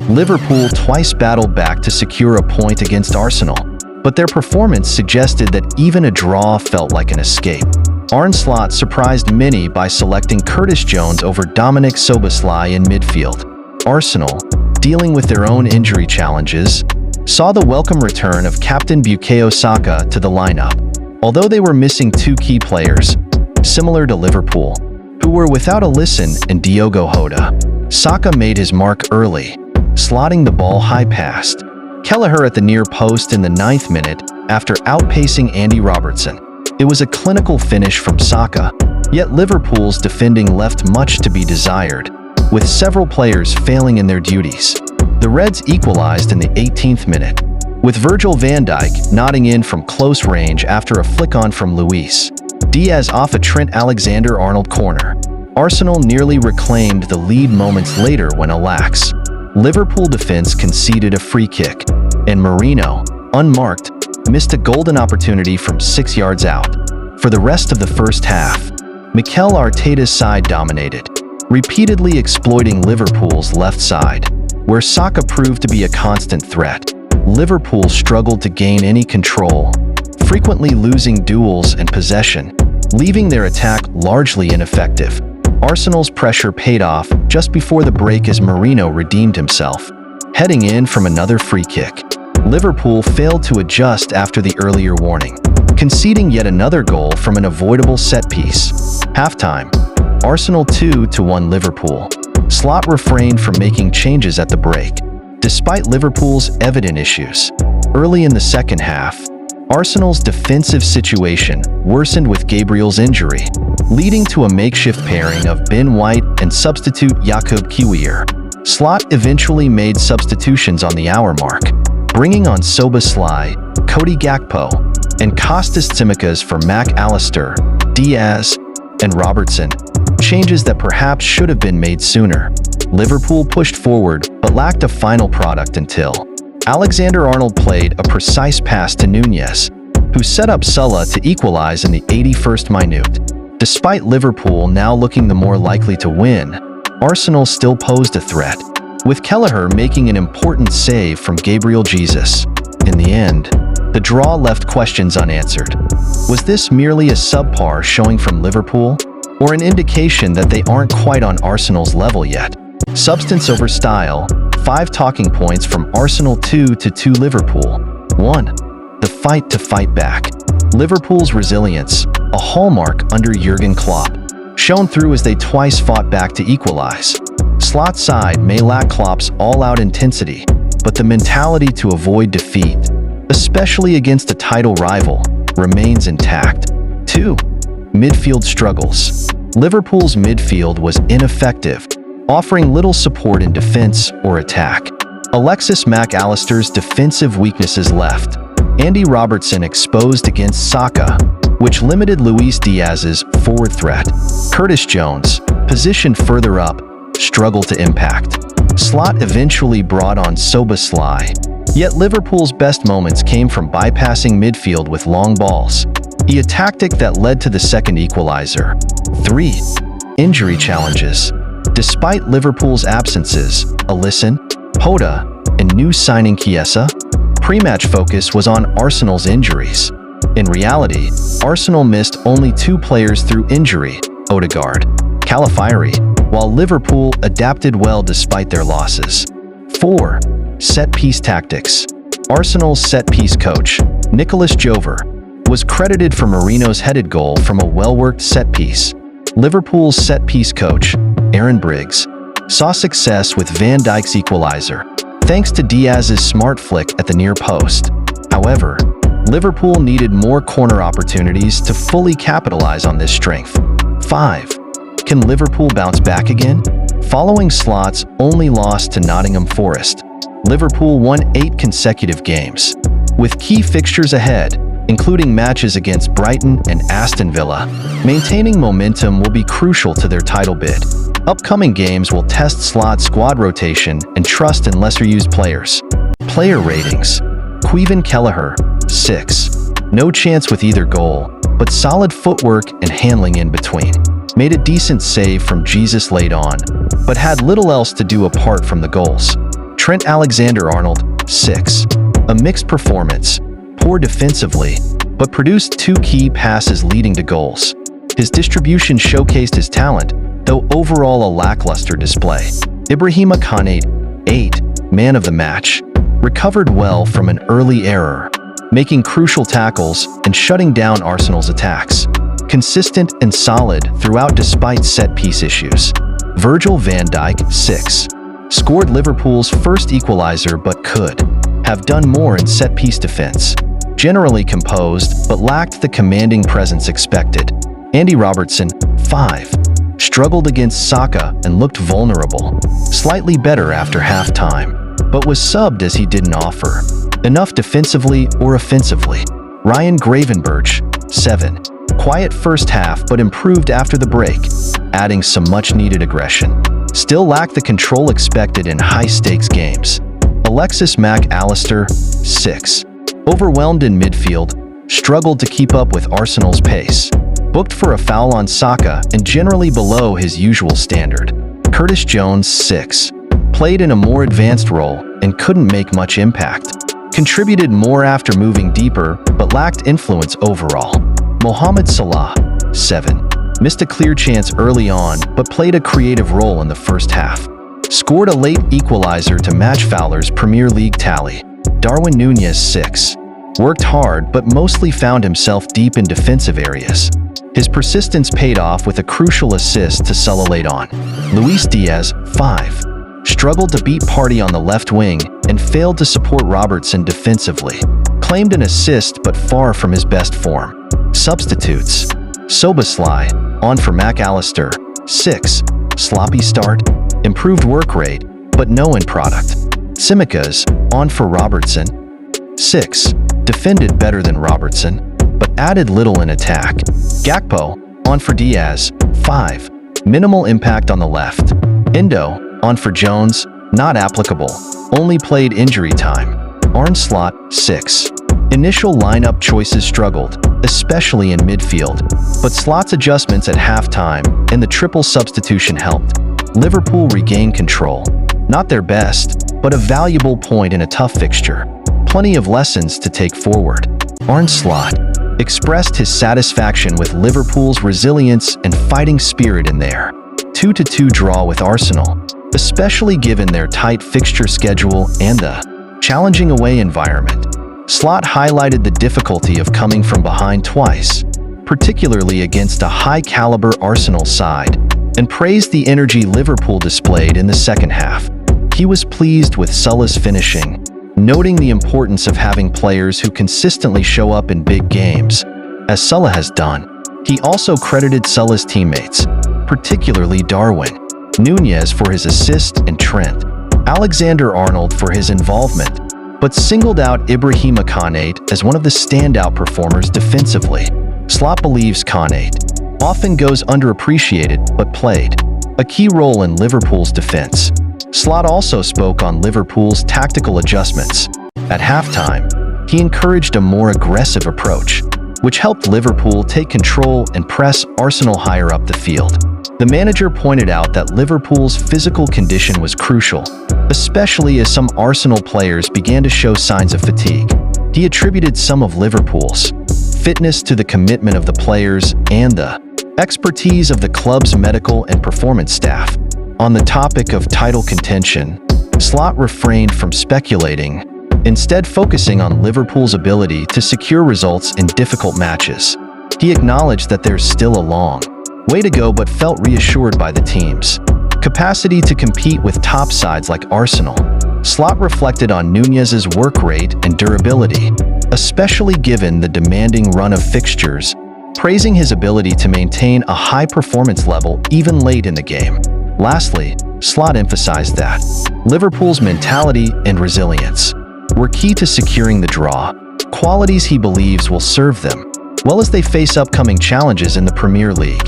Liverpool twice battled back to secure a point against Arsenal, but their performance suggested that even a draw felt like an escape. Arne Slot surprised many by selecting Curtis Jones over Dominic Szoboszlai in midfield. Arsenal, dealing with their own injury challenges, saw the welcome return of captain Bukayo Saka to the lineup. Although they were missing two key players, similar to Liverpool, who were without Alisson and Diogo Jota, Saka made his mark early, slotting the ball high past Kelleher at the near post in the 9th minute after outpacing Andy Robertson. It was a clinical finish from Saka, yet Liverpool's defending left much to be desired, with several players failing in their duties. The Reds equalized in the 18th minute, with Virgil van Dijk nodding in from close range after a flick-on from Luis Diaz off a Trent Alexander-Arnold corner. Arsenal nearly reclaimed the lead moments later when a lax Liverpool defense conceded a free kick, and Merino, unmarked, missed a golden opportunity from 6 yards out. For the rest of the first half, Mikel Arteta's side dominated, repeatedly exploiting Liverpool's left side, where Saka proved to be a constant threat. Liverpool struggled to gain any control, frequently losing duels and possession, leaving their attack largely ineffective. Arsenal's pressure paid off just before the break as Merino redeemed himself, heading in from another free kick. Liverpool failed to adjust after the earlier warning, conceding yet another goal from an avoidable set piece. Halftime, Arsenal 2-1 Liverpool. Slot refrained from making changes at the break, despite Liverpool's evident issues. Early in the second half, Arsenal's defensive situation worsened with Gabriel's injury, leading to a makeshift pairing of Ben White and substitute Jakub Kiwior. Slot eventually made substitutions on the hour mark, bringing on Szoboszlai, Cody Gakpo, and Kostas Tsimikas for Mac Allister, Diaz, and Robertson, changes that perhaps should have been made sooner. Liverpool pushed forward but lacked a final product until Alexander-Arnold played a precise pass to Nunez, who set up Sulla to equalize in the 81st minute. Despite Liverpool now looking the more likely to win, Arsenal still posed a threat, with Kelleher making an important save from Gabriel Jesus. In the end, the draw left questions unanswered. Was this merely a subpar showing from Liverpool, or an indication that they aren't quite on Arsenal's level yet? Substance over style, 5 talking points from Arsenal 2-2 Liverpool. 1. The fight to fight back. Liverpool's resilience, a hallmark under Jurgen Klopp, shone through as they twice fought back to equalize. Slot's side may lack Klopp's all-out intensity, but the mentality to avoid defeat, especially against a title rival, remains intact. 2. Midfield struggles. Liverpool's midfield was ineffective, offering little support in defense or attack. Alexis Mac Allister's defensive weaknesses left Andy Robertson exposed against Saka, which limited Luis Diaz's forward threat. Curtis Jones, positioned further up, struggled to impact. Slot eventually brought on Szoboszlai, yet Liverpool's best moments came from bypassing midfield with long balls, a tactic that led to the second equalizer. 3. Injury challenges. Despite Liverpool's absences, Alisson, Jota, and new signing Chiesa, pre-match focus was on Arsenal's injuries. In reality, Arsenal missed only 2 players through injury, Odegaard, Calafiori, while Liverpool adapted well despite their losses. 4. Set-piece tactics. Arsenal's set-piece coach, Nicolas Jover, was credited for Merino's headed goal from a well-worked set-piece. Liverpool's set-piece coach, Aaron Briggs, saw success with Van Dijk's equalizer, thanks to Diaz's smart flick at the near post. However, Liverpool needed more corner opportunities to fully capitalize on this strength. 5. Can Liverpool bounce back again? Following Slot's only loss to Nottingham Forest, Liverpool won 8 consecutive games. With key fixtures ahead, including matches against Brighton and Aston Villa, maintaining momentum will be crucial to their title bid. Upcoming games will test Slot's squad rotation and trust in lesser-used players. Player ratings. Kevin Kelleher, 6. No chance with either goal, but solid footwork and handling in between. Made a decent save from Jesus late on, but had little else to do apart from the goals. Trent Alexander-Arnold, 6. A mixed performance, poor defensively, but produced 2 key passes leading to goals. His distribution showcased his talent, though overall a lackluster display. Ibrahima Konate, 8. Man of the match. Recovered well from an early error, making crucial tackles and shutting down Arsenal's attacks. Consistent and solid throughout despite set-piece issues. Virgil van Dijk, 6. Scored Liverpool's first equaliser but could have done more in set-piece defense. Generally composed, but lacked the commanding presence expected. Andy Robertson, 5. Struggled against Saka and looked vulnerable. Slightly better after half-time, but was subbed as he didn't offer enough defensively or offensively. Ryan Gravenberch, 7. Quiet first half but improved after the break, adding some much-needed aggression. Still lacked the control expected in high-stakes games. Alexis Mac Allister, 6. Overwhelmed in midfield, struggled to keep up with Arsenal's pace. Booked for a foul on Saka and generally below his usual standard. Curtis Jones, 6. Played in a more advanced role and couldn't make much impact. Contributed more after moving deeper, but lacked influence overall. Mohamed Salah, 7. Missed a clear chance early on, but played a creative role in the first half. Scored a late equalizer to match Fowler's Premier League tally. Darwin Núñez, 6. Worked hard, but mostly found himself deep in defensive areas. His persistence paid off with a crucial assist to Salah late on. Luis Diaz, 5. Struggled to beat Partey on the left wing and failed to support Robertson defensively. Claimed an assist but far from his best form. Substitutes. Szoboszlai, on for Mac Allister, 6. Sloppy start. Improved work rate, but no end product. Tsimikas, on for Robertson, 6. Defended better than Robertson, but added little in attack. Gakpo, on for Diaz, 5. Minimal impact on the left. Endo, on for Jones, not applicable. Only played injury time. Arne Slot, 6. Initial lineup choices struggled, especially in midfield, but Slot's adjustments at halftime and the triple substitution helped. Liverpool regained control. Not their best, but a valuable point in a tough fixture. Plenty of lessons to take forward. Arne Slot expressed his satisfaction with Liverpool's resilience and fighting spirit in their 2-2 draw with Arsenal, especially given their tight fixture schedule and the challenging away environment. Slot highlighted the difficulty of coming from behind twice, particularly against a high-caliber Arsenal side, and praised the energy Liverpool displayed in the second half. He was pleased with Salah's finishing, noting the importance of having players who consistently show up in big games, as Salah has done. He also credited Salah's teammates, particularly Darwin Núñez for his assist and Trent Alexander-Arnold for his involvement, but singled out Ibrahima Konate as one of the standout performers defensively. Slot believes Konate often goes underappreciated but played a key role in Liverpool's defense. Slot also spoke on Liverpool's tactical adjustments. At halftime, he encouraged a more aggressive approach, which helped Liverpool take control and press Arsenal higher up the field. The manager pointed out that Liverpool's physical condition was crucial, especially as some Arsenal players began to show signs of fatigue. He attributed some of Liverpool's fitness to the commitment of the players and the expertise of the club's medical and performance staff. On the topic of title contention, Slot refrained from speculating, instead focusing on Liverpool's ability to secure results in difficult matches. He acknowledged that there's still a long way to go but felt reassured by the team's capacity to compete with top sides like Arsenal. Slot reflected on Núñez's work rate and durability, especially given the demanding run of fixtures, praising his ability to maintain a high performance level even late in the game. Lastly, Slot emphasized that Liverpool's mentality and resilience were key to securing the draw, qualities he believes will serve them well as they face upcoming challenges in the Premier League.